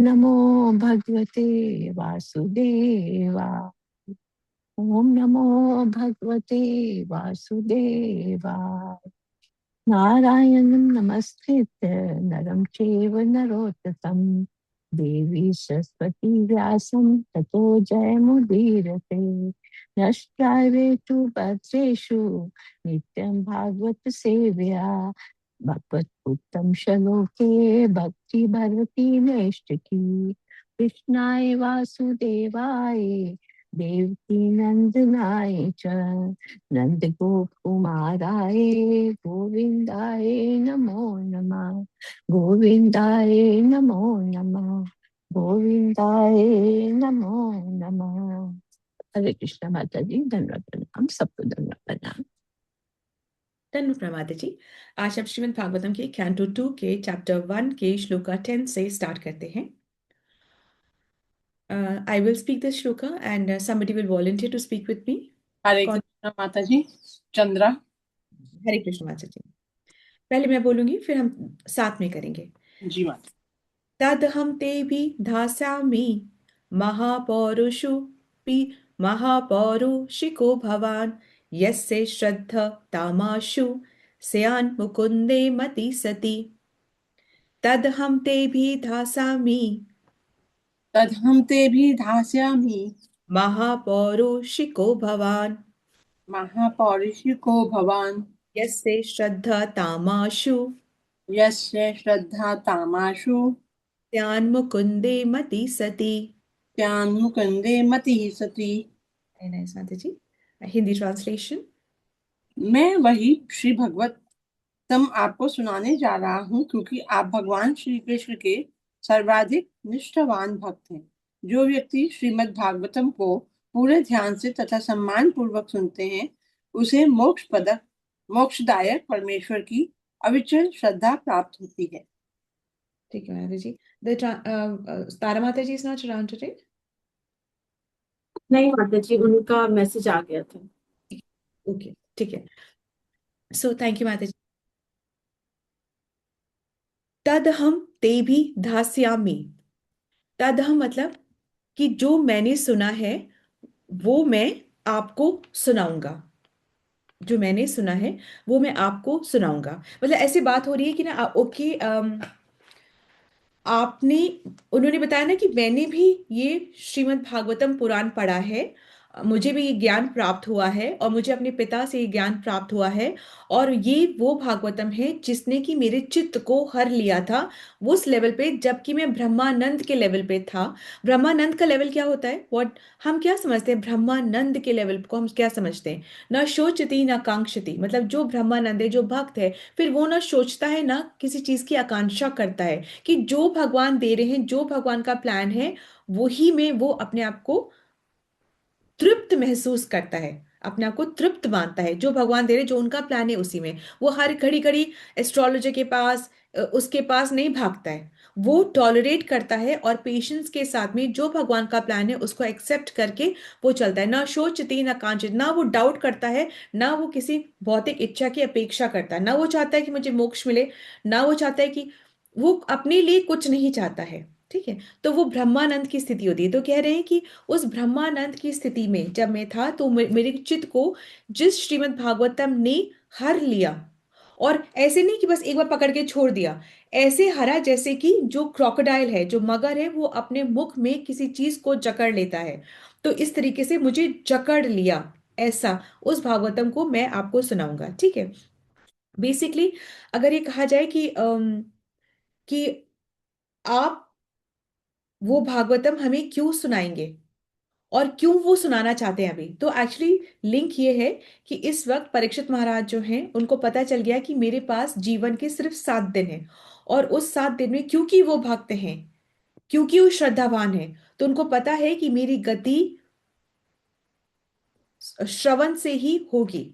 नमो भगवते वासुदेवा। ओम नमो भगवते वासुदेवा। नारायणं नमस्कृत्य नरं चैव नरोत्तमं देवी सरस्वती व्यासं ततो जयमुदीरते। नष्टावेतु भद्रेषु नित्यं भागवत सेव्या। भगवत उत्तम श्लोके भक्ति भरती नैष्टिकी। कृष्णाय वासुदेवाय देवकी नंदनाय च नंद गोप कुमाराय गोविंदाय नमो नमः। गोविंदाय नमो नमः। गोविंदाय नमो नमः। हरे कृष्ण माता जी, धन्यवाद प्रणाम, सबको धन्यवाद प्रणाम। धन्यवाद प्रमाता जी। आज हम श्रीमद् भागवतम के कैंटो 2 के चैप्टर 1 के श्लोका 10 से स्टार्ट करते हैं। I will speak this shloka and somebody will volunteer to speak with me. हरे कौन? कृष्णा माता जी। चंद्रा। हरे कृष्ण माता जी। पहले मैं बोलूंगी, फिर हम साथ में करेंगे। जी माता। तदहं तेभि धास्यामि महापौरुषुपि महापौरुषिको भवान् यस्य श्रद्धा तामाशु स्यान् मुकुन्दे मति सति। तदहं तेभि धास्यामि तदहं ते भी धास्यामि महापौरुषिको भवान् महापौरुषिको भवान् यस्य श्रद्धा तामाशु यस्य श्रद्धा तामाशु स्यान्मुकुन्दे मति सति। त्यान्मुकुन्दे मतिः सति। Very nice, माता जी। हिंदी ट्रांसलेशन। मैं वही श्री भगवतम आपको सुनाने जा रहा हूँ, क्योंकि आप भगवान श्री कृष्ण के सर्वाधिक निष्ठावान भक्त हैं। जो व्यक्ति श्रीमद् भागवतम को पूरे ध्यान से तथा सम्मान पूर्वक सुनते हैं, उसे मोक्षदायक परमेश्वर की अविचल श्रद्धा प्राप्त होती है। ठीक है माता जी। तारा माता जी इज नॉट अराउंड टुडे। नहीं माता जी, उनका मैसेज आ गया था। ओके, ठीक है। सो थैंक यू माता जी। तदहम तेभि धास्यामि। तदहम मतलब कि जो मैंने सुना है वो मैं आपको सुनाऊंगा। जो मैंने सुना है वो मैं आपको सुनाऊंगा। मतलब ऐसी बात हो रही है कि ना, ओके, आपने उन्होंने बताया ना कि मैंने भी ये श्रीमद् भागवतम पुराण पढ़ा है। मुझे भी ये ज्ञान प्राप्त हुआ है और मुझे अपने पिता से ये ज्ञान प्राप्त हुआ है। और ये वो भागवतम है जिसने कि मेरे चित्त को हर लिया था उस लेवल पे, जबकि मैं ब्रह्मानंद के लेवल पे था। ब्रह्मानंद का लेवल क्या होता है? व्हाट हम क्या समझते हैं ब्रह्मानंद के लेवल को? हम क्या समझते हैं? न शोचती न कांक्षती, मतलब जो ब्रह्मानंद है, जो भक्त है, फिर वो ना सोचता है ना किसी चीज की आकांक्षा करता है, कि जो भगवान दे रहे हैं, जो भगवान का प्लान है, वही में वो अपने आप को तृप्त महसूस करता है, अपने आप को तृप्त मानता है। जो भगवान दे रहे, जो उनका प्लान है, उसी में वो हर घड़ी घड़ी एस्ट्रोलॉजर के पास, उसके पास नहीं भागता है। वो टॉलरेट करता है और पेशेंस के साथ में जो भगवान का प्लान है उसको एक्सेप्ट करके वो चलता है। ना सोचती ना कांचित, ना वो डाउट करता है, ना वो किसी भौतिक इच्छा की अपेक्षा करता है, ना वो चाहता है कि मुझे मोक्ष मिले, ना वो चाहता है कि वो अपने लिए कुछ नहीं चाहता है। ठीक है, तो वो ब्रह्मानंद की स्थिति होती है। तो कह रहे हैं कि उस ब्रह्मानंद की स्थिति में जब मैं था तो मेरे चित्त को जिस श्रीमद् भागवतम ने हर लिया, और ऐसे नहीं कि बस एक बार पकड़ के छोड़ दिया, ऐसे हरा जैसे कि जो क्रोकोडाइल है, जो मगर है, वो अपने मुख में किसी चीज को जकड़ लेता है। तो इस तरीके से मुझे जकड़ लिया, ऐसा उस भागवतम को मैं आपको सुनाऊंगा। ठीक है। बेसिकली अगर ये कहा जाए कि आप वो भागवतम हमें क्यों सुनाएंगे और क्यों वो सुनाना चाहते हैं अभी, तो एक्चुअली लिंक ये है कि इस वक्त परीक्षित महाराज जो हैं उनको पता चल गया कि मेरे पास जीवन के सिर्फ 7 दिन हैं, और उस 7 दिन में क्योंकि वो भक्त हैं, क्योंकि वो श्रद्धावान हैं, तो उनको पता है कि मेरी गति श्रवण से ही होगी।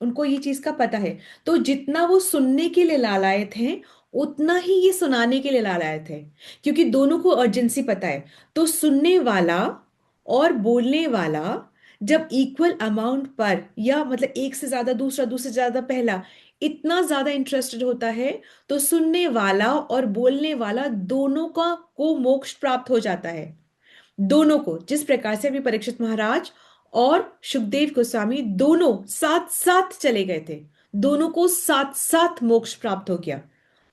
उनको ये चीज का पता है। तो जितना वो सुनने के लिए लालायत हैं, उतना ही ये सुनाने के लिए लालायत है, क्योंकि दोनों को अर्जेंसी पता है। तो सुनने वाला और बोलने वाला जब इक्वल अमाउंट पर, या मतलब एक से ज्यादा दूसरा, दूसरे से ज्यादा पहला, इतना ज्यादा इंटरेस्टेड होता है, तो सुनने वाला और बोलने वाला दोनों का को मोक्ष प्राप्त हो जाता है। दोनों को, जिस प्रकार से अभी परीक्षित महाराज और सुखदेव गोस्वामी दोनों साथ साथ चले गए थे, दोनों को साथ साथ मोक्ष प्राप्त हो गया।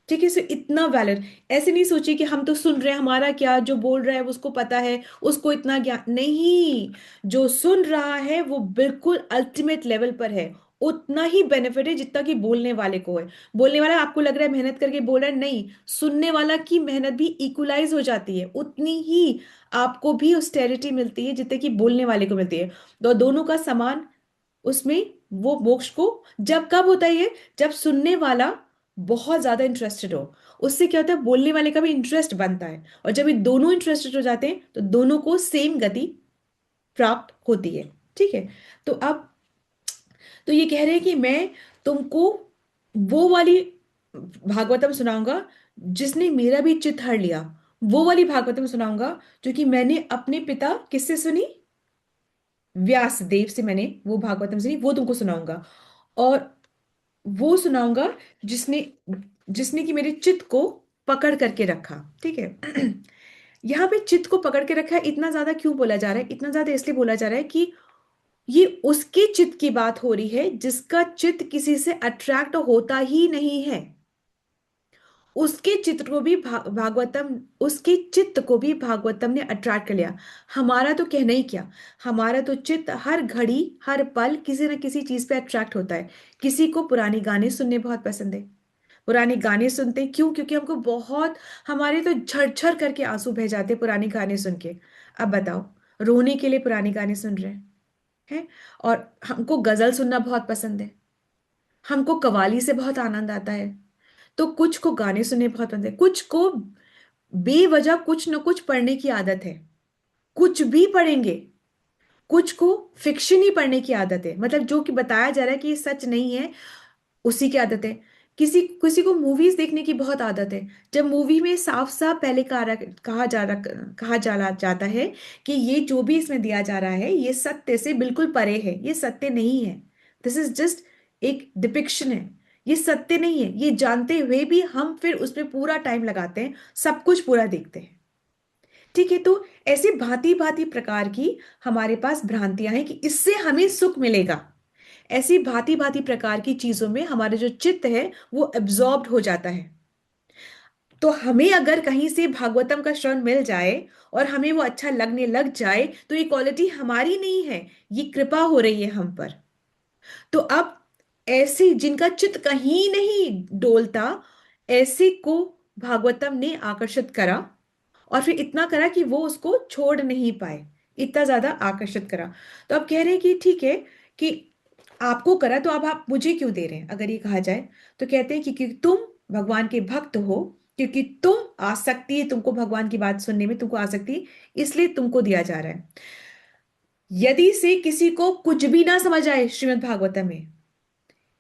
ठीक है, सो इतना वैलिड। ऐसे नहीं सोचिए कि हम तो सुन रहे हैं, हमारा क्या, जो बोल रहा है उसको पता है, उसको इतना ज्ञान नहीं। जो सुन रहा है वो बिल्कुल अल्टीमेट लेवल पर है, उतना ही बेनिफिट है जितना कि बोलने वाले को है। बोलने वाला आपको लग रहा है मेहनत करके बोल रहा है, नहीं, सुनने वाला की मेहनत भी इक्वलाइज हो जाती है, उतनी ही आपको भी ऑस्टेरिटी मिलती है जितने की बोलने वाले को मिलती है। तो दोनों का समान उसमें वो मोक्ष को, जब कब होता है ये, जब सुनने वाला बहुत ज्यादा इंटरेस्टेड हो, उससे क्या होता है, बोलने वाले का भी इंटरेस्ट बनता है, और जब ये दोनों इंटरेस्टेड हो जाते हैं तो दोनों को सेम गति प्राप्त होती है। ठीक है, तो अब तो ये कह रहे हैं कि मैं तुमको वो वाली भागवतम सुनाऊंगा जिसने मेरा भी चित्त हर लिया, वो वाली भागवतम सुनाऊंगा जो कि मैंने अपने पिता किससे सुनी, व्यास देव से मैंने वो भागवतम सुनी, वो तुमको सुनाऊंगा। और वो सुनाऊंगा जिसने जिसने कि मेरे चित्त को पकड़ करके रखा। ठीक है, यहाँ पे चित्त को पकड़ के रखा है, इतना ज्यादा क्यों बोला जा रहा है, इतना ज्यादा इसलिए बोला जा रहा है कि ये उसके चित्त की बात हो रही है जिसका चित्त किसी से अट्रैक्ट होता ही नहीं है। उसके चित्त को भी भागवतम, उसके चित्त को भी भागवतम ने अट्रैक्ट कर लिया। हमारा तो कहना ही क्या, हमारा तो चित्त हर घड़ी हर पल किसी न किसी चीज पे अट्रैक्ट होता है। किसी को पुराने गाने सुनने बहुत पसंद है, पुराने गाने सुनते हैं, क्यों, क्योंकि हमको बहुत, हमारे तो झरझर करके आंसू बह जाते हैं पुराने गाने सुन के। अब बताओ, रोने के लिए पुराने गाने सुन रहे हैं। और हमको गजल सुनना बहुत पसंद है, हमको कव्वाली से बहुत आनंद आता है। तो कुछ को गाने सुनने बहुत पसंद है, कुछ को बेवजह कुछ न कुछ पढ़ने की आदत है, कुछ भी पढ़ेंगे। कुछ को फिक्शन ही पढ़ने की आदत है, मतलब जो कि बताया जा रहा है कि ये सच नहीं है, उसी की आदत है। किसी किसी को मूवीज देखने की बहुत आदत है, जब मूवी में साफ साफ पहले कहा जाता है कि ये जो भी इसमें दिया जा रहा है ये सत्य से बिल्कुल परे है, ये सत्य नहीं है, दिस इज जस्ट एक डिपिक्शन है, ये सत्य नहीं है, ये जानते हुए भी हम फिर उसमें पूरा टाइम लगाते हैं, सब कुछ पूरा देखते हैं। ठीक है, तो ऐसे भांति भांति प्रकार की हमारे पास भ्रांतियां हैं कि इससे हमें सुख मिलेगा। ऐसी भांति भांति प्रकार की चीजों में हमारे जो चित्त है वो एब्जॉर्ब्ड हो जाता है। तो हमें अगर कहीं से भागवतम का श्रवण मिल जाए और हमें वो अच्छा लगने लग जाए, तो ये क्वालिटी हमारी नहीं है, ये कृपा हो रही है हम पर। तो अब ऐसे जिनका चित्त कहीं नहीं डोलता, ऐसे को भागवतम ने आकर्षित करा, और फिर इतना करा कि वो उसको छोड़ नहीं पाए, इतना ज्यादा आकर्षित करा। तो अब कह रहे हैं कि ठीक है, कि आपको करा तो अब आप मुझे क्यों दे रहे हैं, अगर ये कहा जाए तो कहते हैं कि क्योंकि तुम भगवान के भक्त हो, क्योंकि तुम आसक्ति है, तुमको भगवान की बात सुनने में तुमको आसक्ति है, इसलिए तुमको दिया जा रहा है। यदि से किसी को कुछ भी ना समझ आए श्रीमद् भागवतम में,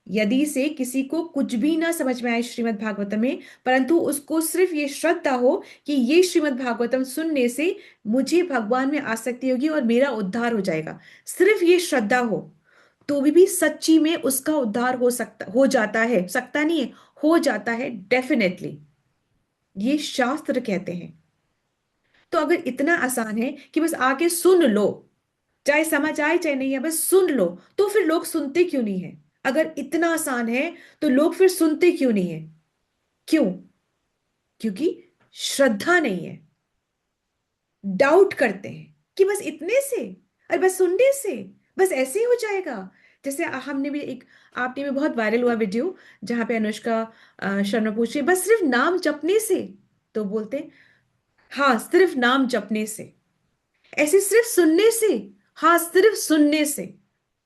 यदि से किसी को कुछ भी ना समझ में आए श्रीमद् भागवतम में, परंतु उसको सिर्फ ये श्रद्धा हो कि ये श्रीमद् भागवतम सुनने से मुझे भगवान में आसक्ति होगी और मेरा उद्धार हो जाएगा, सिर्फ ये श्रद्धा हो, तो भी सच्ची में उसका उद्धार हो जाता है, सकता नहीं है, हो जाता है डेफिनेटली, ये शास्त्र कहते हैं। तो अगर इतना आसान है कि बस आके सुन लो, चाहे समझ आए चाहे नहीं है, बस सुन लो, तो फिर लोग सुनते क्यों नहीं है? अगर इतना आसान है तो लोग फिर सुनते क्यों नहीं है? क्यों? क्योंकि श्रद्धा नहीं है, डाउट करते हैं कि बस इतने से, अरे बस सुनने से बस ऐसे ही हो जाएगा। जैसे हमने भी एक, आपने भी बहुत वायरल हुआ वीडियो जहां पे अनुष्का शर्मा पूछ रही है, बस सिर्फ नाम जपने से, तो बोलते हाँ सिर्फ नाम जपने से, ऐसे सिर्फ सुनने से, हाँ सिर्फ सुनने से,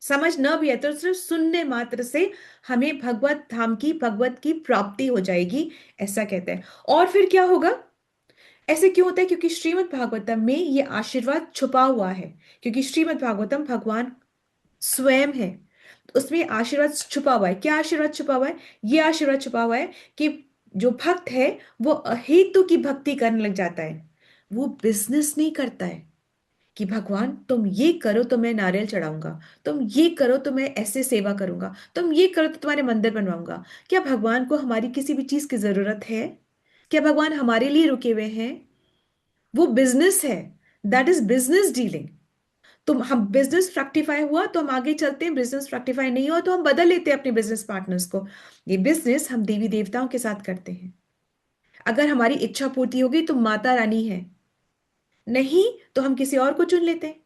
समझ न भी है तो सिर्फ सुनने मात्र से हमें भगवत धाम की, भगवत की प्राप्ति हो जाएगी, ऐसा कहते हैं। और फिर क्या होगा? ऐसे क्यों होता है? क्योंकि श्रीमद् भागवतम में ये आशीर्वाद छुपा हुआ है, क्योंकि श्रीमद् भागवतम भगवान स्वयं है, तो उसमें आशीर्वाद छुपा हुआ है। क्या आशीर्वाद छुपा हुआ है? ये आशीर्वाद छुपा हुआ है कि जो भक्त है वो अहेतु की भक्ति करने लग जाता है, वो बिजनेस नहीं करता है कि भगवान तुम ये करो तो मैं नारियल चढ़ाऊंगा, तुम ये करो तो मैं ऐसे सेवा करूंगा, तुम ये करो तो तुम्हारे मंदिर बनवाऊंगा। क्या भगवान को हमारी किसी भी चीज की जरूरत है? क्या भगवान हमारे लिए रुके हुए हैं? वो बिजनेस है, दैट इज बिजनेस डीलिंग। तो हम बिजनेस फ्रक्टिफाई हुआ तो हम आगे चलते हैं, बिजनेस फ्रक्टिफाई नहीं हुआ तो हम बदल लेते हैं अपने बिजनेस पार्टनर्स को। ये बिजनेस हम देवी देवताओं के साथ करते हैं। अगर हमारी इच्छा पूर्ति होगी तो माता रानी है, नहीं तो हम किसी और को चुन लेते हैं।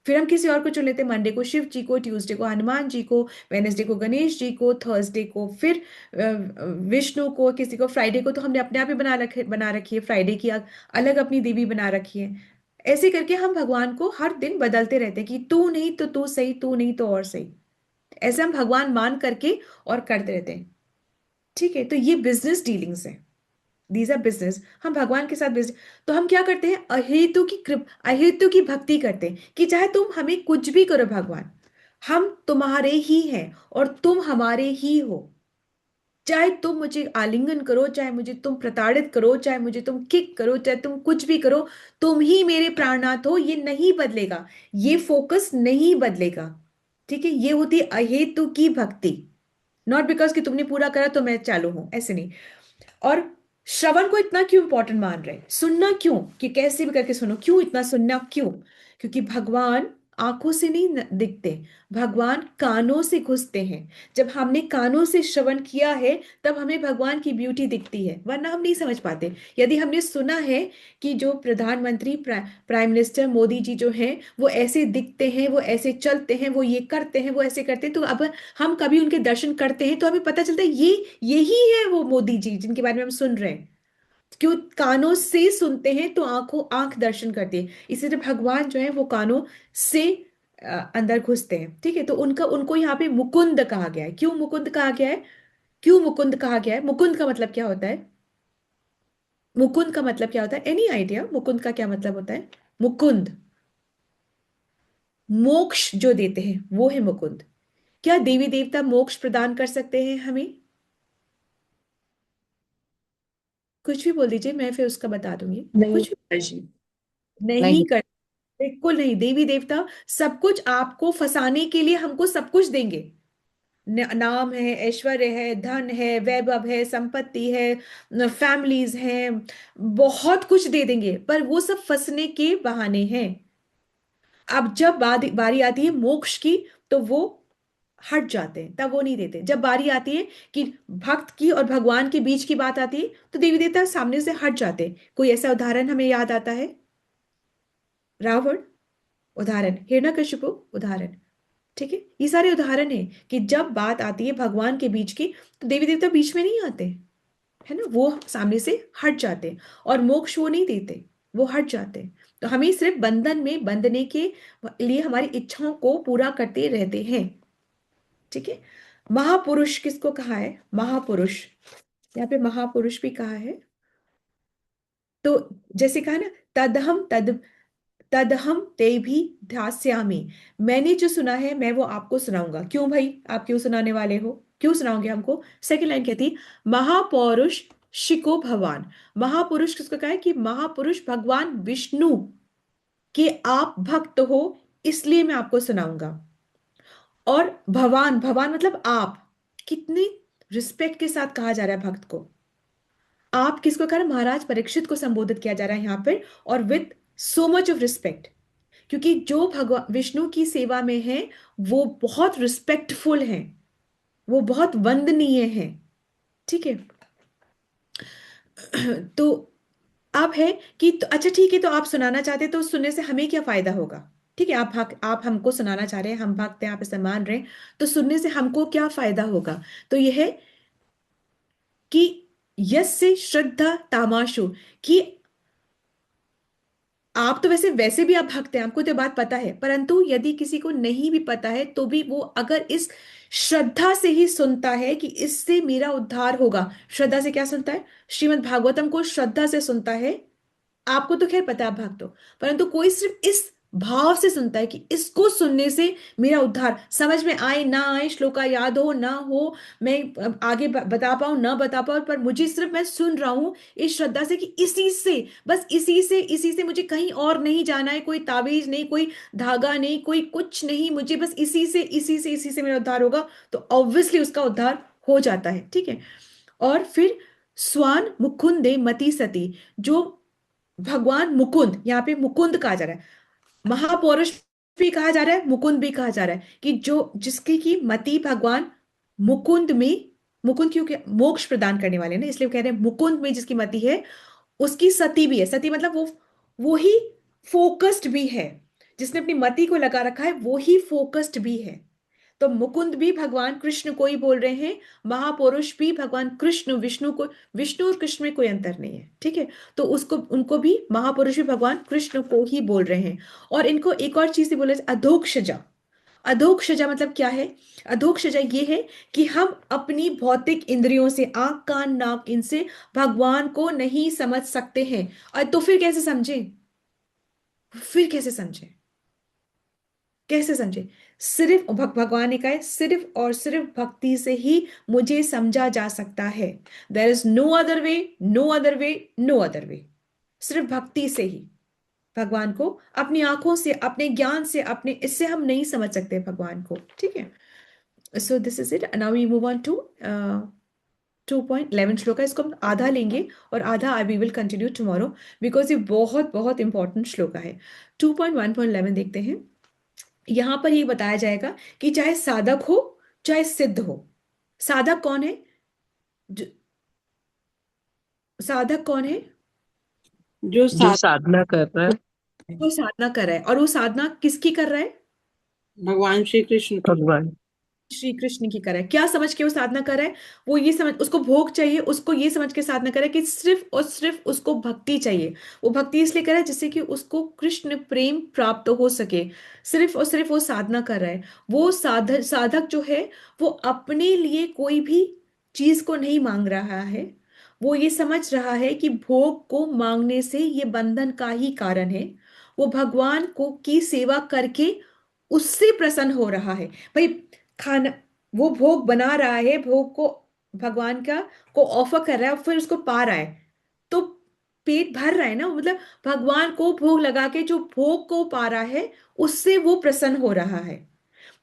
फिर हम किसी और को चुन लेते हैं, मंडे को शिव जी को, ट्यूसडे को हनुमान जी को, वेनेसडे को गणेश जी को, थर्सडे को फिर विष्णु को, किसी को फ्राइडे को तो हमने अपने आप ही बना रखी है, फ्राइडे की अलग अपनी देवी बना रखी है। ऐसे करके हम भगवान को हर दिन बदलते रहते हैं कि तू नहीं तो तू सही, तू नहीं तो और सही। ऐसे हम भगवान मान करके और करते रहते हैं। ठीक है, तो ये बिजनेस डीलिंग्स है, दीज आर बिजनेस। हम भगवान के साथ बिजनेस, तो हम क्या करते हैं, अहेतु की भक्ति करते हैं कि चाहे तुम हमें कुछ भी करो भगवान, हम तुम्हारे ही हैं और तुम हमारे ही हो। चाहे तुम मुझे आलिंगन करो, चाहे मुझे तुम प्रताड़ित करो, चाहे मुझे तुम किक करो, चाहे तुम कुछ भी करो, तुम ही मेरे प्राणनाथ हो। ये नहीं बदलेगा, ये फोकस नहीं बदलेगा। ठीक है, ये होती है अहेतु की भक्ति। नॉट बिकॉज कि तुमने पूरा करा तो मैं चालू हूं, ऐसे नहीं। और श्रवण को इतना क्यों इंपॉर्टेंट मान रहे हैं, सुनना क्यों, कि कैसे भी करके सुनो, क्यों इतना सुनना, क्यों? क्योंकि भगवान आंखों से नहीं दिखते, भगवान कानों से घुसते हैं। जब हमने कानों से श्रवण किया है तब हमें भगवान की ब्यूटी दिखती है, वरना हम नहीं समझ पाते। यदि हमने सुना है कि जो प्रधानमंत्री प्राइम मिनिस्टर मोदी जी जो हैं वो ऐसे दिखते हैं, वो ऐसे चलते हैं, वो ये करते हैं, वो ऐसे करते हैं, तो अब हम कभी उनके दर्शन करते हैं तो हमें पता चलता है ये यही है वो मोदी जी जिनके बारे में हम सुन रहे हैं। क्यों? कानों से सुनते हैं तो आंख दर्शन करती है, इसीलिए भगवान जो है वो कानों से अंदर घुसते हैं। ठीक है, तो उनका उनको यहाँ पे मुकुंद कहा गया है। क्यों मुकुंद कहा गया है? क्यों मुकुंद कहा गया है? मुकुंद का मतलब क्या होता है? मुकुंद का मतलब क्या होता है? एनी आइडिया मुकुंद का क्या मतलब होता है? मुकुंद मोक्ष जो देते हैं वो है मुकुंद। क्या देवी देवता मोक्ष प्रदान कर सकते हैं हमें? कुछ भी बोल दीजिए, मैं फिर उसका बता दूंगी। नहीं कुछ जी। भी नहीं नहीं। कर, बिल्कुल नहीं। देवी देवता सब कुछ आपको फंसाने के लिए हमको सब कुछ देंगे। नाम है, ऐश्वर्य है, धन है, वैभव है, संपत्ति है, फैमिलीज हैं, बहुत कुछ दे देंगे, पर वो सब फंसने के बहाने हैं। अब जब बारी आती है मोक्ष की तो वो हट जाते हैं, तब वो नहीं देते। जब बारी आती है कि भक्त की और भगवान के बीच की बात आती है तो देवी देवता सामने से हट जाते हैं। कोई ऐसा उदाहरण हमें याद आता है? रावण उदाहरण, हिरण्यकशिपु उदाहरण। ठीक है, ये सारे उदाहरण है कि जब बात आती है भगवान के बीच की तो देवी देवता बीच में नहीं आते, है ना, वो सामने से हट जाते हैं। और मोक्ष वो नहीं देते, वो हट जाते हैं। तो हमें सिर्फ बंधन में बंधने के लिए हमारी इच्छाओं को पूरा करते रहते हैं। ठीक है, महापुरुष किसको कहा है? महापुरुष, यहाँ पे महापुरुष भी कहा है। तो जैसे कहा ना, तदहम तद तदहम ते भी ध्यास्यामि, मैंने जो सुना है मैं वो आपको सुनाऊंगा। क्यों भाई, आप क्यों सुनाने वाले हो, क्यों सुनाओगे हमको? सेकंड लाइन कहती, महापौरुष शिको भगवान। महापुरुष किसको कहा है? कि महापुरुष भगवान विष्णु के आप भक्त हो, इसलिए मैं आपको सुनाऊंगा। और भगवान, भगवान मतलब आप, कितनी रिस्पेक्ट के साथ कहा जा रहा है भक्त को। आप किसको कह रहे हैं? महाराज परीक्षित को संबोधित किया जा रहा है यहाँ पर, और with so much of respect. क्योंकि जो भगवान विष्णु की सेवा में है वो बहुत रिस्पेक्टफुल हैं, वो बहुत वंदनीय हैं। ठीक है, तो आप है कि तो अच्छा ठीक है, तो आप सुनाना चाहते हैं तो सुनने से हमें क्या फायदा होगा? ठीक है, आप हमको सुनाना चाह रहे हैं, हम भक्त हैं, आप इसे मान रहे हैं, तो सुनने से हमको क्या फायदा होगा? तो यह है कि यस्य श्रद्धा तामाशु, कि आप तो वैसे वैसे भी आप भक्त हैं, आपको तो बात पता है, परंतु यदि किसी को नहीं भी पता है तो भी वो अगर इस श्रद्धा से ही सुनता है कि इससे मेरा उद्धार होगा। श्रद्धा से क्या सुनता है? श्रीमद् भागवतम को श्रद्धा से सुनता है। आपको तो खैर पता है आप भक्त हो, परंतु कोई सिर्फ इस भाव से सुनता है कि इसको सुनने से मेरा उद्धार, समझ में आए ना आए, श्लोका याद हो ना हो, मैं आगे बता पाऊं ना बता पाऊं, पर मुझे सिर्फ मैं सुन रहा हूं इस श्रद्धा से कि इसी से, बस इसी से मुझे कहीं और नहीं जाना है, कोई ताबीज नहीं, कोई धागा नहीं, कोई कुछ नहीं, मुझे बस इसी से मेरा उद्धार होगा, तो ऑब्वियसली उसका उद्धार हो जाता है। ठीक है। और फिर स्वान मुकुंदे मति सती, जो भगवान मुकुंद, यहाँ पे मुकुंद कहा जा रहा है, महापौरुष भी कहा जा रहा है, मुकुंद भी कहा जा रहा है, कि जो जिसकी की मति भगवान मुकुंद में, मुकुंद क्योंकि मोक्ष प्रदान करने वाले ना, इसलिए कह रहे हैं मुकुंद में जिसकी मति है उसकी सती भी है। सती मतलब वो ही फोकस्ड भी है, जिसने अपनी मति को लगा रखा है वो ही फोकस्ड भी है। तो मुकुंद भी भगवान कृष्ण को ही बोल रहे हैं, महापुरुष भी भगवान कृष्ण, विष्णु को, विष्णु और कृष्ण में कोई अंतर नहीं है। ठीक है। तो उसको, उनको भी महापुरुष भी भगवान कृष्ण को ही बोल रहे हैं। और इनको एक और चीज से बोला, अधोक्षजा। अधोक्षजा मतलब क्या है? अधोक्षजा ये है कि हम अपनी भौतिक इंद्रियों से, आंख कान नाक, इनसे भगवान को नहीं समझ सकते हैं। और तो फिर कैसे समझे? फिर कैसे समझे? कैसे समझे? सिर्फ भगवान ने कहा है, सिर्फ और सिर्फ भक्ति से ही मुझे समझा जा सकता है। There is no other way, no other way, no other way. सिर्फ भक्ति से ही भगवान को, अपनी आंखों से, अपने ज्ञान से, अपने इससे हम नहीं समझ सकते भगवान को। ठीक है। So this is it. Now we move on to 2.11 श्लोक है। इसको हम आधा लेंगे और आधा I we will continue tomorrow, because ये बहुत बहुत इंपॉर्टेंट श्लोक है। 2.1.11 देखते हैं। यहां पर ये बताया जाएगा कि चाहे साधक हो चाहे सिद्ध हो, साधक कौन है? साधक कौन है? जो जो साथ साधना कर रहा है, वो साधना कर रहा है। और वो साधना किसकी कर रहा है? भगवान श्री कृष्ण की। भगवान। श्री कृष्ण की कर रहा है। क्या समझ के वो साधना कर रहा है? वो ये समझ, उसको भोग चाहिए, उसको ये समझ के साधना कर रहा है कि सिर्फ और सिर्फ उसको भक्ति चाहिए। वो भक्ति इसलिए कर रहा है जिससे कि उसको कृष्ण प्रेम प्राप्त हो सके। सिर्फ और सिर्फ वो साधना कर रहा है। वो साधक जो है, वो अपने लिए कोई भी चीज को नहीं मांग रहा है। वो ये समझ रहा है कि भोग को मांगने से ये बंधन का ही कारण है। वो भगवान को की सेवा करके उससे प्रसन्न हो रहा है। भाई, खाना, वो भोग बना रहा है, भोग को भगवान का को ऑफर कर रहा है और फिर उसको पा रहा है, तो पेट भर रहा है ना, मतलब भगवान को भोग लगा के जो भोग को पा रहा है उससे वो प्रसन्न हो रहा है।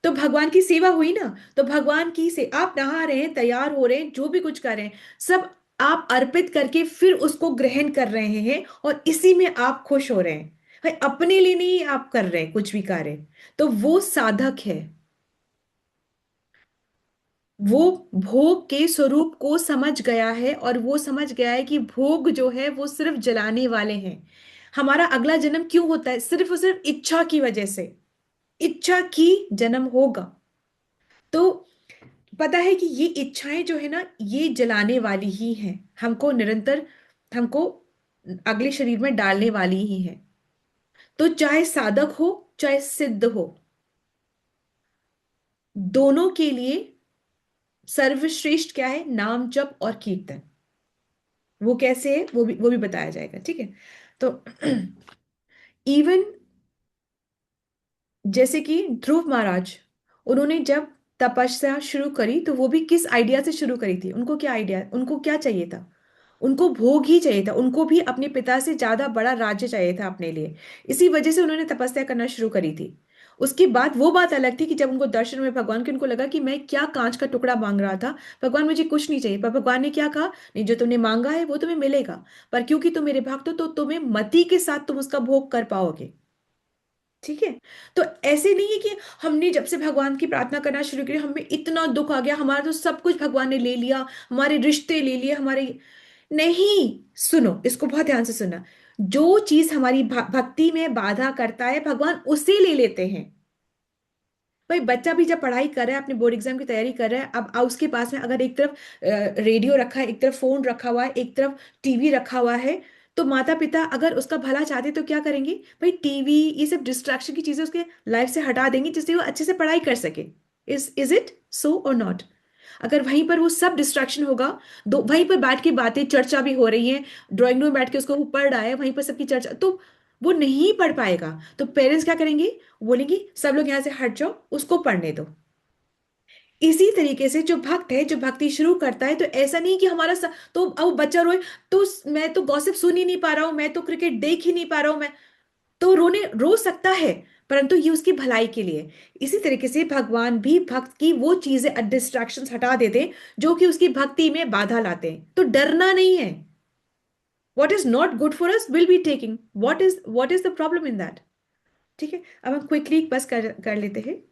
तो भगवान की सेवा हुई ना। तो भगवान की से आप नहा रहे हैं, तैयार हो रहे हैं, जो भी कुछ कर रहे हैं, सब आप अर्पित करके फिर उसको ग्रहण कर रहे हैं और इसी में आप खुश हो रहे हैं। भाई, अपने लिए नहीं आप कर रहे हैं कुछ भी कार्य। तो वो साधक है। वो भोग के स्वरूप को समझ गया है और वो समझ गया है कि भोग जो है वो सिर्फ जलाने वाले हैं। हमारा अगला जन्म क्यों होता है? सिर्फ और सिर्फ इच्छा की वजह से। इच्छा की जन्म होगा। तो पता है कि ये इच्छाएं जो है ना, ये जलाने वाली ही हैं, हमको निरंतर, हमको अगले शरीर में डालने वाली ही है। तो चाहे साधक हो चाहे सिद्ध हो, दोनों के लिए सर्वश्रेष्ठ क्या है? नाम जप और कीर्तन। वो कैसे है वो भी बताया जाएगा। ठीक है। तो इवन जैसे कि ध्रुव महाराज, उन्होंने जब तपस्या शुरू करी तो वो भी किस आइडिया से शुरू करी थी? उनको क्या आइडिया, उनको क्या चाहिए था? उनको भोग ही चाहिए था। उनको भी अपने पिता से ज्यादा बड़ा राज्य चाहिए था अपने लिए। इसी वजह से उन्होंने तपस्या करना शुरू करी थी। उसके बाद वो बात अलग थी कि जब उनको दर्शन में भगवान के, उनको लगा कि मैं क्या कांच का टुकड़ा मांग रहा था, भगवान मुझे कुछ नहीं चाहिए। पर भगवान ने क्या कहा? नहीं, जो तुमने मांगा है वो तुम्हें मिलेगा, पर क्योंकि तुम मेरे भक्त हो तो तुम्हें मति के साथ तुम उसका भोग कर पाओगे। ठीक है। तो ऐसे नहीं है कि हमने जब से भगवान की प्रार्थना करना शुरू की हमें इतना दुख आ गया, हमारा तो सब कुछ भगवान ने ले लिया, हमारे रिश्ते ले लिए, हमारे, नहीं। सुनो, इसको बहुत ध्यान से सुनना। जो चीज हमारी भक्ति में बाधा करता है भगवान उसे ले लेते हैं। भाई, बच्चा भी जब पढ़ाई कर रहा है, अपने बोर्ड एग्जाम की तैयारी कर रहा है, अब उसके पास में अगर एक तरफ रेडियो रखा है, एक तरफ फोन रखा हुआ है, एक तरफ टीवी रखा हुआ है, तो माता पिता अगर उसका भला चाहते तो क्या करेंगे? भाई, टीवी ये सब डिस्ट्रैक्शन की चीजें उसके लाइफ से हटा देंगे जिससे वो अच्छे से पढ़ाई कर सके। इज इट सो और नॉट? अगर वहीं पर वो सब डिस्ट्रैक्शन होगा, वहीं पर बैठ के बातें चर्चा भी हो रही है, ड्राइंग रूम में बैठ के उसको वो पढ़ रहा है, वहीं पर सबकी चर्चा, तो वो नहीं पढ़ पाएगा। तो पेरेंट्स क्या करेंगे, बोलेंगे सब लोग यहाँ से हट जाओ, उसको पढ़ने दो। इसी तरीके से जो भक्त है, जो भक्ति शुरू करता है, तो ऐसा नहीं कि तो अब वो बच्चा रोए, तो मैं तो गॉसिप सुन ही नहीं पा रहा हूं, मैं तो क्रिकेट देख ही नहीं पा रहा हूं, मैं तो रो सकता है, परंतु ये उसकी भलाई के लिए। इसी तरीके से भगवान भी भक्त की वो चीजें, डिस्ट्रैक्शंस हटा देते हैं जो कि उसकी भक्ति में बाधा लाते हैं। तो डरना नहीं है। What is not good for us will be taking, what is the problem in that. ठीक है, अब हम क्विकली बस कर लेते हैं।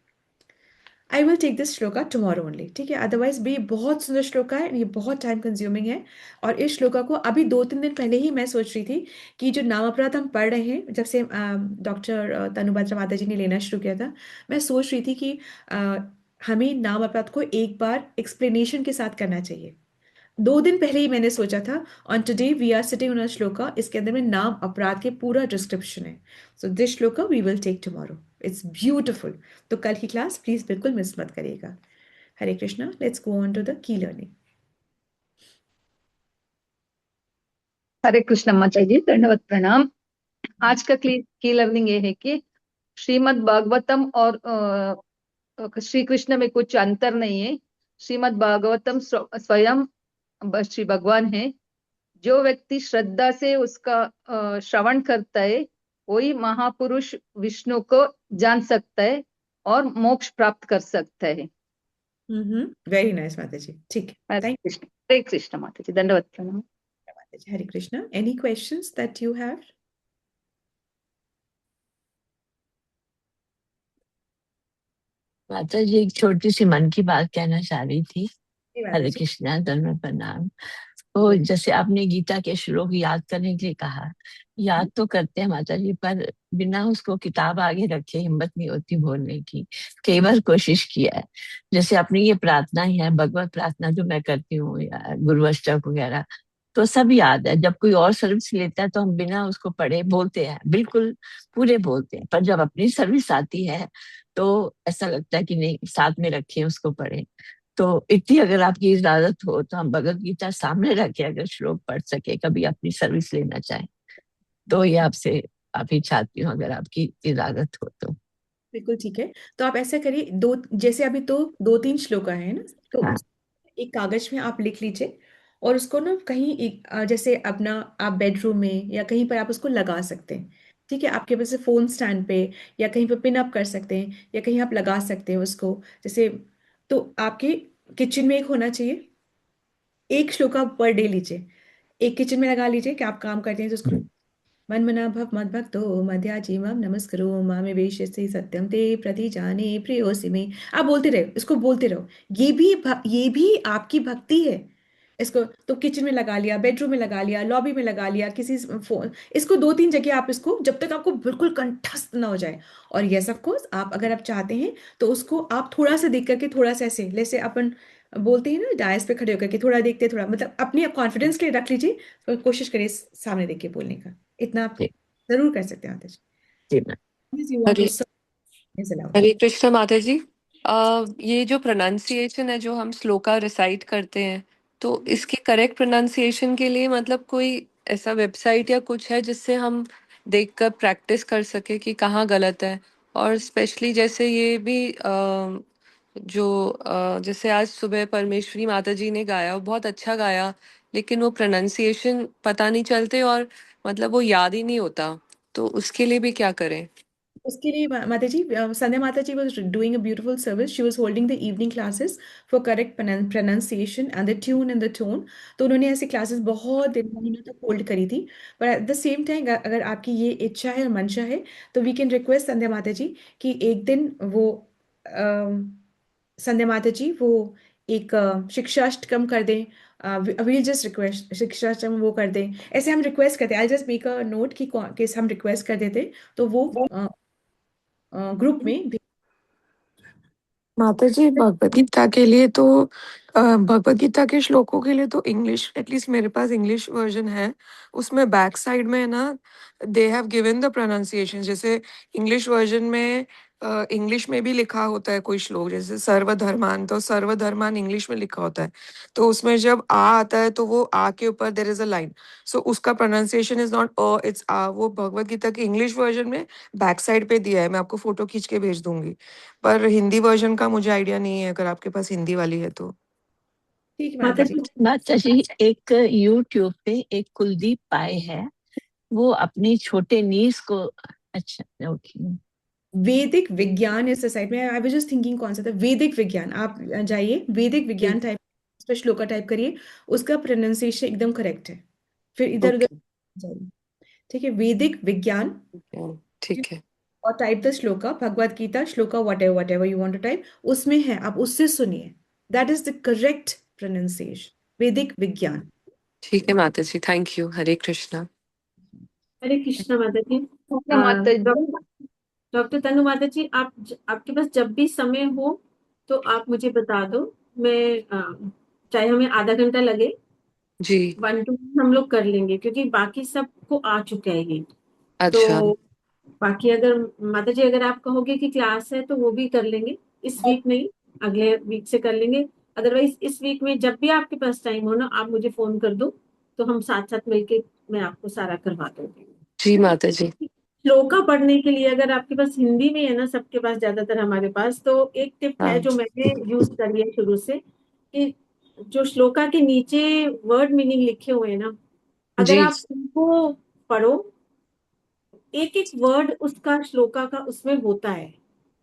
I will take this shloka tomorrow only, ठीक है। अदरवाइज भी बहुत सुंदर श्लोका है, ये बहुत टाइम कंज्यूमिंग है। और इस श्लोका को अभी 2-3 दिन पहले ही मैं सोच रही थी कि जो नाम अपराध हम पढ़ रहे हैं, जब से डॉक्टर तनुभद्रा माता जी ने लेना शुरू किया था, मैं सोच रही थी कि हमें नाम अपराध को एक बार एक्सप्लेनेशन के साथ करना चाहिए। 2 दिन पहले ही मैंने सोचा था। On today we are sitting on a shloka, इसके अंदर में नाम अपराध के पूरा डिस्क्रिप्शन है। So this shloka we will take tomorrow, it's beautiful. तो कल की क्लास प्लीज बिल्कुल मिस मत करिएगा। Hare Krishna, let's go on to the key learning. Hare Krishna Mata ji, दंडवत प्रणाम। आज का की लर्निंग ये है कि श्रीमद् भागवतम और श्री कृष्ण में कुछ अंतर नहीं है। श्रीमद् भागवतम स्वयं श्री भगवान है। जो व्यक्ति श्रद्धा से उसका श्रवण करता है, वही महापुरुष विष्णु को जान सकता है और मोक्ष प्राप्त कर सकता है। वेरी नाइस माता जी, ठीक है, हरे थैंक कृष्ण, हरे कृष्ण माता जी, दंडवत प्रणाम। You Mata ji. Hare Krishna, any questions that you have? Mata ji एक छोटी सी मन की बात कहना चाह रही थी। हरे कृष्णा, दंडवत प्रणाम। तो जैसे आपने गीता के श्लोक याद करने के लिए कहा, याद तो करते हैं माता जी, पर बिना उसको किताब आगे रखे हिम्मत नहीं होती बोलने की। कई बार कोशिश किया है। जैसे अपनी ये प्रार्थना ही है, भगवत प्रार्थना जो मैं करती हूँ या गुरु अष्टक वगैरह, तो सब याद है। जब कोई और सर्विस लेता है तो हम बिना उसको पढ़े बोलते हैं, बिल्कुल पूरे बोलते हैं। पर जब अपनी सर्विस आती है तो ऐसा लगता है कि नहीं, साथ में रखें, उसको पढ़ें। तो इतनी अगर आपकी इजाजत हो तो हम भगवत गीता सामने रखे, अगर श्लोक पढ़ सके, कभी अपनी सर्विस लेना चाहे तो ये आपसे आप ही चाहती हूँ, अगर आपकी इजाजत हो तो। बिल्कुल ठीक है। तो आप ऐसा करिए, दो जैसे अभी तो 2-3 श्लोका है ना, तो हाँ, एक कागज में आप लिख लीजिए और उसको ना कहीं एक जैसे अपना आप बेडरूम में या कहीं पर आप उसको लगा सकते हैं। ठीक है, आपके पास फोन स्टैंड पे या कहीं पर पिन अप कर सकते हैं या कहीं आप लगा सकते हैं उसको, जैसे। तो आपके किचन में एक होना चाहिए। एक श्लोका पर डे लीजिए, एक किचन में लगा लीजिए कि आप काम करते हैं तो उसको मन्मना भव मद्भक्तो मध्याजीवम नमस्कुरु मामे वेश्यसि सत्यम ते प्रतिजाने प्रियोसि मे। आप बोलते रहे, इसको बोलते रहो। ये भी आपकी भक्ति है। इसको तो किचन में लगा लिया, बेडरूम में लगा लिया, लॉबी में लगा लिया, किसी फोन, इसको 2-3 जगह आप इसको, जब तक आपको बिल्कुल कंठस्थ ना हो जाए। और यस ऑफ कोर्स, आप अगर आप चाहते हैं तो उसको आप थोड़ा सा देख करके, थोड़ा सा ऐसे जैसे अपन बोलते हैं ना, डायस पे खड़े होकर के थोड़ा देखते, थोड़ा मतलब अपने कॉन्फिडेंस के लिए रख लीजिए और कोशिश करिए सामने देख के बोलने का। इतना आप जी जरूर कर सकते हैं माता जी मैम। जी। You want to Hare serve Hare Krishna Mata ji. ये जो प्रोनाउंसिएशन है जो हम श्लोका रिसाइट करते हैं, तो इसके करेक्ट प्रोनाउंसिएशन के लिए मतलब कोई ऐसा वेबसाइट या कुछ है जिससे हम देखकर प्रैक्टिस कर सके कि कहाँ गलत है। और स्पेशली जैसे ये भी जैसे आज सुबह परमेश्वरी माता जी ने गाया, वो बहुत अच्छा गाया, लेकिन वो प्रोनाउंसिएशन पता नहीं चलते और मतलब वो याद ही नहीं होता। तो उसके लिए भी क्या करें? उसके लिए माता जी, संध्या माता जी was doing a beautiful service. She was holding the evening classes for correct pronunciation and the tune and the tone. तो उन्होंने ऐसी क्लासेस बहुत दिन महीनों तक होल्ड करी थी। पर एट द सेम टाइम अगर आपकी ये इच्छा है और मंशा है, तो वी कैन रिक्वेस्ट संध्या माता जी कि एक दिन वो संध्या माता जी वो एक शिक्षाष्टकम कर दें। वील जस्ट रिक्वेस्ट शिक्षाष्टकम वो कर दें, ऐसे हम रिक्वेस्ट करते हैं। I just make a note कि हम रिक्वेस्ट कर देते, तो वो ग्रुप में माता जी, भगवत गीता के लिए तो भगवत गीता के श्लोकों के लिए तो इंग्लिश, एटलीस्ट मेरे पास इंग्लिश वर्जन है। उसमें बैक साइड में ना they have given the pronunciation. जैसे इंग्लिश वर्जन में इंग्लिश में भी लिखा होता है कोई श्लोक, जैसे सर्वधर्मान, तो सर्वधर्मान इंग्लिश में लिखा होता है, तो उसमें जब आ आता है तो वो आ के ऊपर there is a line, so उसका pronunciation is not a, it's आ। वो भगवत गीता के इंग्लिश वर्जन में बैक साइड पे दिया है, मैं आपको फोटो खींच के भेज दूंगी, पर हिंदी वर्जन का मुझे आइडिया नहीं है, अगर आपके पास हिंदी वाली है तो। ठीक है माता माता जी। जी माता जी, एक यूट्यूब पे एक कुलदीप पाए है, वो अपने छोटे नीस को, अच्छा ओके, वैदिक विज्ञान इस साइट में, आई वाज जस्ट थिंकिंग कौन सा था वैदिक विज्ञान, आप जाइए वैदिक विज्ञान टाइप, उस पर श्लोका टाइप करिए, उसका प्रोनाउंसिएशन एकदम करेक्ट है, फिर इधर उधर ओके, जाइए। ठीक है, वैदिक विज्ञान, ठीक है। और type the shloka, Bhagavad Gita shloka, whatever you want to type, उसमें है, आप उससे सुनिए, that is the correct pronunciation, वैदिक विज्ञान। ठीक है माता जी, थैंक यू। हरे कृष्णा। हरे कृष्णा माता जी। कृष्णा माता जी। डॉक्टर डॉक्टर तनु माता जी, आपके पास जब भी समय हो तो आप मुझे बता दो। मैं चाहे हमें आधा घंटा लगे, जी। 1 to 1 हम लोग कर लेंगे, क्योंकि बाकी सबको आ चुका है ये। अच्छा। तो बाकी अगर माता जी अगर आप कहोगे कि क्लास है तो वो भी कर लेंगे, इस वीक नहीं, अगले वीक से कर लेंगे। अदरवाइज इस वीक में जब भी आपके पास टाइम हो ना, आप मुझे फोन कर दो, तो हम साथ साथ मिलके मैं आपको सारा करवा दूंगी। जी माता जी। श्लोका पढ़ने के लिए अगर आपके पास हिंदी में है ना, सबके पास ज्यादातर हमारे पास, तो एक टिप है हाँ जो मैंने यूज करी है शुरू से, कि जो श्लोका के नीचे वर्ड मीनिंग लिखे हुए हैं ना, अगर जी। आप उनको पढ़ो, एक एक वर्ड उसका श्लोका का उसमें होता है,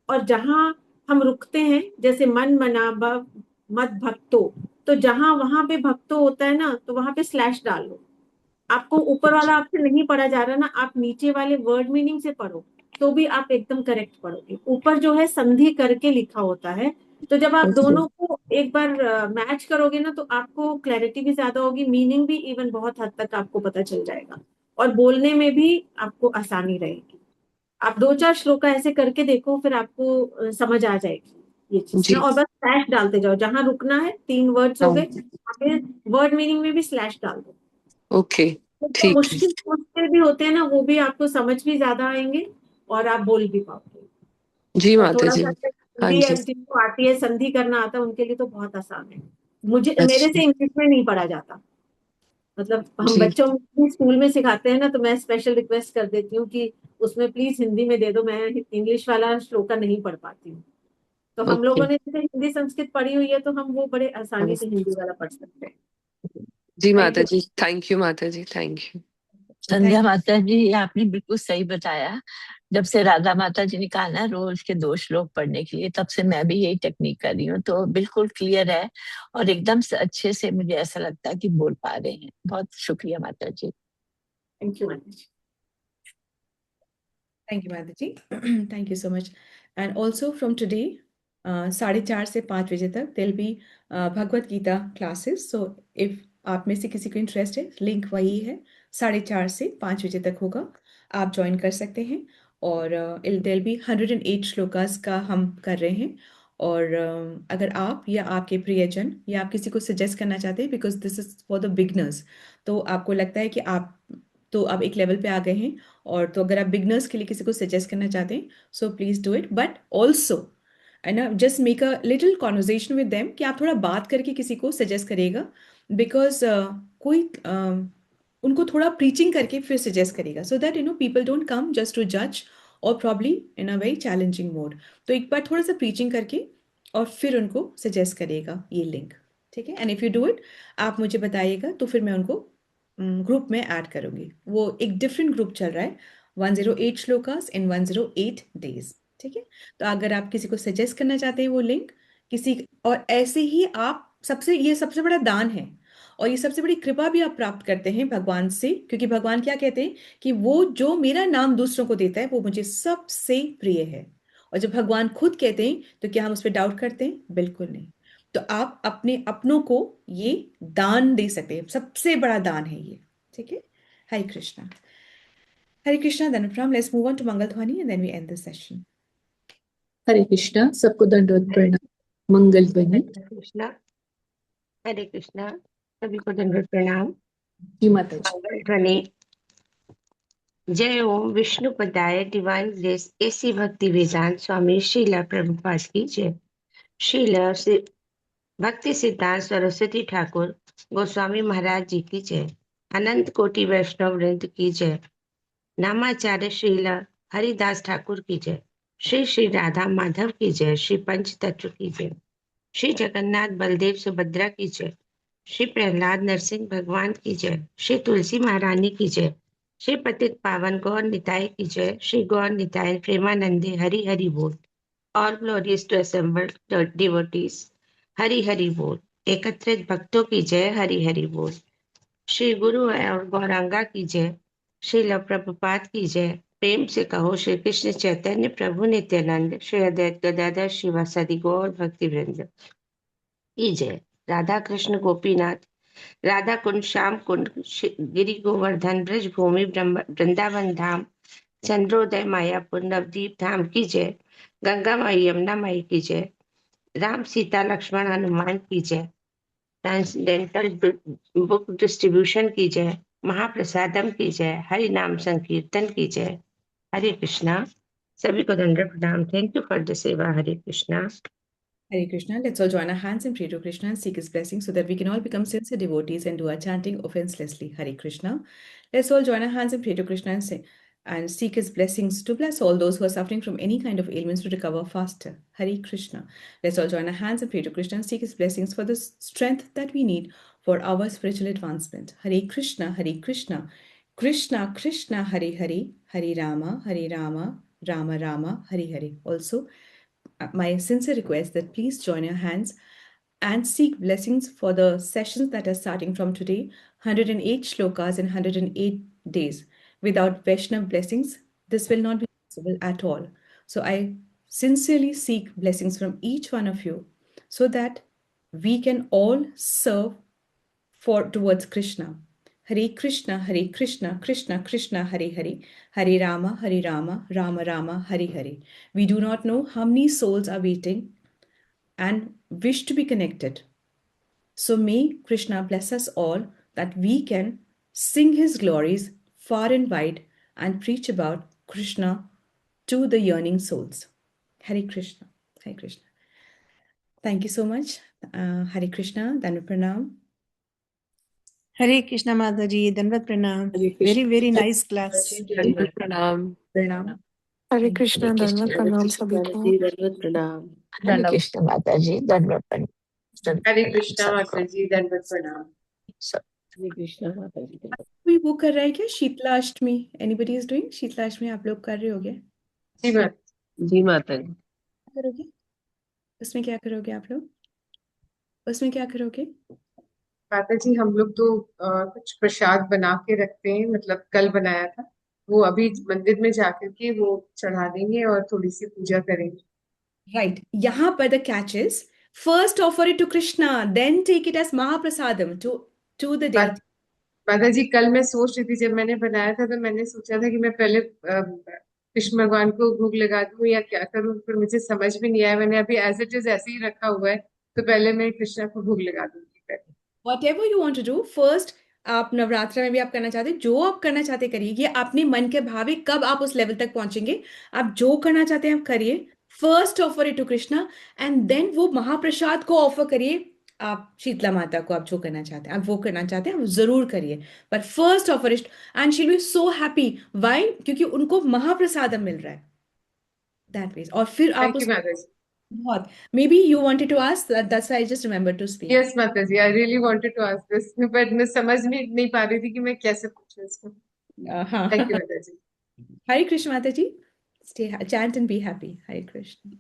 और जहां हम रुकते हैं, जैसे मन मना भव मत भक्तो, तो जहां वहां पे भक्तो होता है ना, तो वहां पे स्लैश डाल लो। आपको ऊपर वाला आपसे नहीं पढ़ा जा रहा ना, आप नीचे वाले वर्ड मीनिंग से पढ़ो, तो भी आप एकदम करेक्ट पढ़ोगे। ऊपर जो है संधि करके लिखा होता है, तो जब आप ओके। दोनों को एक बार मैच करोगे ना, तो आपको क्लैरिटी भी ज्यादा होगी, मीनिंग भी इवन बहुत हद तक आपको पता चल जाएगा, और बोलने में भी आपको आसानी रहेगी। आप 2-4 श्लोक ऐसे करके देखो, फिर आपको समझ आ जाएगी ये चीज ना, जी। और बस स्लैश डालते जाओ, जहां रुकना है 3 वर्ड्स हो हाँ। गए, वर्ड मीनिंग में भी स्लैश डाल दो। ओके। तो जो ठीक है। मुश्किल मुश्किल भी होते हैं ना, वो भी आपको समझ भी ज्यादा आएंगे, और आप बोल भी पाओगे। जी और माता थोड़ा जी। सा हाँ हिंदी जी। जिनको आती है, संधि करना आता है, उनके लिए तो बहुत आसान है। मुझे, मेरे अच्छा। से इंग्लिश में नहीं पढ़ा जाता, मतलब हम जी। बच्चों में स्कूल में सिखाते हैं ना, तो मैं स्पेशल रिक्वेस्ट कर देती हूँ कि उसमें प्लीज हिंदी में दे दो, मैं इंग्लिश वाला श्लोका नहीं पढ़ पाती हूँ। तो हम ओके। लोगों ने जैसे हिंदी संस्कृत पढ़ी हुई है, तो हम वो बड़े हाँ। आसानी से हिंदी वाला पढ़ सकते हैं। जी थैंक माता you. Ji, thank you Mata ji, thank you. Sandhya thank माता जी, ये आपने बिल्कुल सही बताया। जब से राधा माता जी ने कहा ना रोज के 2 श्लोक पढ़ने के लिए, तब से मैं भी यही टेक्निक कर रही हूँ, तो बिल्कुल क्लियर है, और एकदम से अच्छे से मुझे ऐसा लगता है कि बोल पा रहे हैं। बहुत शुक्रिया माता जी। Thank you Mata ji. You Mata ji. Thank you so much. And also from today 4:30 से 5 बजे तक दिल be Bhagavad Gita classes, so if आप में से किसी को इंटरेस्ट है, लिंक वही है, 4:30 से 5 बजे तक होगा, आप ज्वाइन कर सकते हैं। और दिल बी 108 श्लोकास का हम कर रहे हैं, और अगर आप या आपके प्रियजन या आप किसी को सजेस्ट करना चाहते हैं, because this is for the beginners, तो आपको लगता है कि आप एक लेवल पे आ गए हैं, और तो अगर आप बिगनर्स के लिए किसी को सजेस्ट करना चाहते हैं, so please do it, but also है ना, just make a little conversation with them, कि आप थोड़ा बात करके किसी को सजेस्ट करेगा, बिकॉज कोई उनको थोड़ा प्रीचिंग करके फिर सजेस्ट करेगा, so that people don't come just to जज, और probably in a very challenging mode. तो एक बार थोड़ा सा प्रीचिंग करके और फिर उनको सजेस्ट करेगा ये लिंक। ठीक है, and if you do it, आप मुझे बताइएगा, तो फिर मैं उनको ग्रुप में ऐड करूंगी। वो एक डिफरेंट ग्रुप चल रहा है, 108 श्लोकास इन 108 डेज। ठीक है, तो अगर आप किसी को सजेस्ट करना चाहते हैं वो लिंक किसी, और ऐसे ही आप सबसे, ये सबसे बड़ा दान है, और ये सबसे बड़ी कृपा भी आप प्राप्त करते हैं भगवान से, क्योंकि भगवान क्या कहते हैं कि वो जो मेरा नाम दूसरों को देता है वो मुझे सबसे प्रिय है। और जब भगवान खुद कहते हैं, तो क्या हम उस पर डाउट करते हैं? बिल्कुल नहीं। तो आप अपने अपनों को ये दान दे सकते हैं, सबसे बड़ा दान है ये। ठीक है, हरे कृष्णा। हरे कृष्णा, धनुप्राम, let's move on to mangal dhwani and then we end this session. Hare Krishna, सबको दंडवत प्रणाम। मंगल ध्वनि। हरे कृष्णा। हरे कृष्णा, सभी को दंडवत प्रणाम। जी माता जी। मंगल ध्वनि। जय ओम विष्णुपदाय डिवाइन ग्रेस एसी भक्ति वेदांत स्वामी श्रीला प्रभुपाद की जय। श्रीला भक्ति सिद्धांत सरस्वती ठाकुर गोस्वामी महाराज जी की जय। अनंत कोटि वैष्णव वृंद की जय। नामाचार्य श्रीला हरिदास ठाकुर की जय। श्री श्री राधा माधव की जय। श्री पंच तत्व की जय। श्री जगन्नाथ बलदेव सुभद्रा की जय। श्री प्रहलाद नरसिंह भगवान की जय। श्री तुलसी महारानी की जय। श्री पतित पावन गौर निताय की जय। श्री गौर निताय प्रेमानंदे हरि हरि बोल। All glorious to assembled devotees Hari Hari बोल। एकत्रित भक्तों की जय हरि हरि बोल। श्री गुरु और गौरांगा की जय। श्री लव प्रभुपाद की जय। प्रेम से कहो श्री कृष्ण चैतन्य प्रभु नित्यानंद श्री अद्वैत गदाधर शिवासादि गौर भक्ति वृंद की जय। राधा कृष्ण गोपीनाथ राधा कुंड श्याम कुंड गिरि गोवर्धन ब्रज भूमि वृंदावन धाम चंद्रोदय मायापुर नवदीप धाम की जय। गंगा माई यमुना माई की जय। राम सीता लक्ष्मण हनुमान की जय। ट्रांसडेंटल बुक डिस्ट्रीब्यूशन की जय। महाप्रसादम की जय। हरि नाम संकीर्तन की जय। हरे कृष्णा। सभी को दंडवत प्रणाम। थैंक यू फॉर द सेवा। हरे Krishna. Hare Krishna. Let's all join our hands and pray to Krishna and seek his blessing so that we can all become sincere devotees and do our chanting offenselessly. Hare Krishna. Let's all join our hands and pray to Krishna and seek his blessings to bless all those who are suffering from any kind of ailments to recover faster. Hare Krishna. Let's all join our hands and pray to Krishna and seek his blessings for the strength that we need for our spiritual advancement. Hare Krishna. Hare Krishna. Krishna Krishna Hare Hare. Hare Rama. Hare Rama. Rama Rama. Hare Hare. Also, my sincere request that please join your hands and seek blessings for the sessions that are starting from today, 108 shlokas in 108 days. Without Vaishnav blessings, this will not be possible at all. So I sincerely seek blessings from each one of you so that we can all serve towards Krishna. Hare Krishna, Hare Krishna, Krishna Krishna, Hare Hare, Hare Rama, Hare Rama, Rama Rama, Hare Hare. We do not know how many souls are waiting and wish to be connected. So may Krishna bless us all that we can sing his glories far and wide and preach about Krishna to the yearning souls. Hare Krishna, Hare Krishna. Thank you so much. Hare Krishna, Dhanva Pranam. Hare Krishna Mataji, Dandavat Pranam. Hare Krishna. Very nice class. दंडवत प्रणाम। प्रणाम। हरे कृष्णा हरे धन्यवाद कृष्ण। प्रणाम सभी को। दंडवत प्रणाम। हरे दंडवत। कृष्ण माता जी। दंडवत प्रणाम। हरे कृष्णा माता जी। दंडवत प्रणाम। हरे कृष्णा माता जी। कोई वो कर रहा है क्या शीतला अष्टमी? एनीबडी इज डूइंग शीतला अष्टमी? आप लोग कर रहे हो क्या? जी माता जी माता जी। क्या करोगे उसमें? क्या करोगे आप लोग उसमें? क्या करोगे? माता जी हम लोग तो कुछ प्रसाद बना के रखते हैं, मतलब कल बनाया था, वो अभी मंदिर में जाकर के वो चढ़ा देंगे और थोड़ी सी पूजा करेंगे। Right. यहाँ पर the catch is first offer it to Krishna, then take it as Mahaprasadam to the deity. माता जी कल मैं सोच रही थी, जब मैंने बनाया था तो मैंने सोचा था कि मैं पहले कृष्ण भगवान को भोग लगा दूं या क्या करूं, फिर मुझे समझ में नहीं आया। मैंने अभी एज इट इज ऐसे ही रखा हुआ है, तो पहले मैं कृष्णा को भोग लगा दूंगी। Whatever you want to do, first आप नवरात्र में भी आप करना चाहते, जो आप करना चाहते करिए। ये अपने मन के भाव है, कब आप उस लेवल तक पहुंचेंगे। आप जो करना चाहते हैं आप करिए। First offer it to Krishna and then वो महाप्रसाद को ऑफर करिए आप शीतला माता को। आप जो करना चाहते हैं, आप वो करना चाहते हैं, आप जरूर करिए, but first offer it and she will be so happy. Why? क्योंकि उनको महाप्रसादम मिल रहा है दैट मीन्स। और फिर आप थैंक यू माता जी। बहुत maybe you wanted to ask that's why I just remembered to speak. Yes Mata ji, I really wanted to ask this, but मैं समझ नहीं पा रही थी कि मैं कैसे पूछूं इसको। हाँ। Thank you Mata ji. Hare Krishna Mataji. Stay chant and be happy. Hare Krishna.